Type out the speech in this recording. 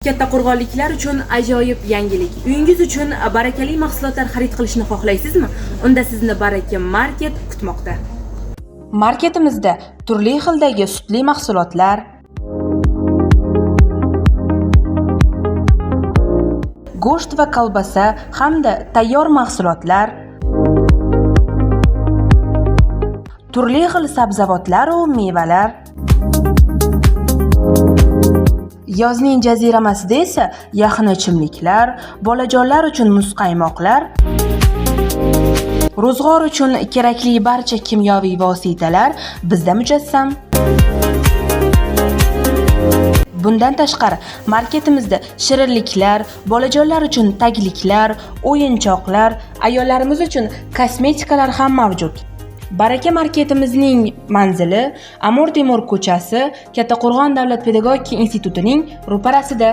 Kattaqo'rg'onliklar uchun ajoyib yangilik. Uyingiz uchun barakali mahsulotlar xarid qilishni xohlaysizmi? Unda sizni Baraka Market kutmoqda. Marketimizda turli xildagi sutli mahsulotlar, go'sht va kolbasa hamda tayyor mahsulotlar, turli xil sabzavotlar va mevalar. Yozning jaziramasida esa yaxna ichimliklar, bolajonlar uchun muzqaymoqlar, ro'zg'or uchun kerakli barcha kimyoviy vositalar bizda mujassam. Bundan tashqari, marketimizda shirinliklar, bolajonlar uchun tagliklar, o'yinchoqlar, ayollarimiz uchun kosmetikalar ham mavjud. Baraka marketimizning manzili Amir Temur ko'chasi, Kattaqo'rg'on davlat pedagogika institutining ro'parasida.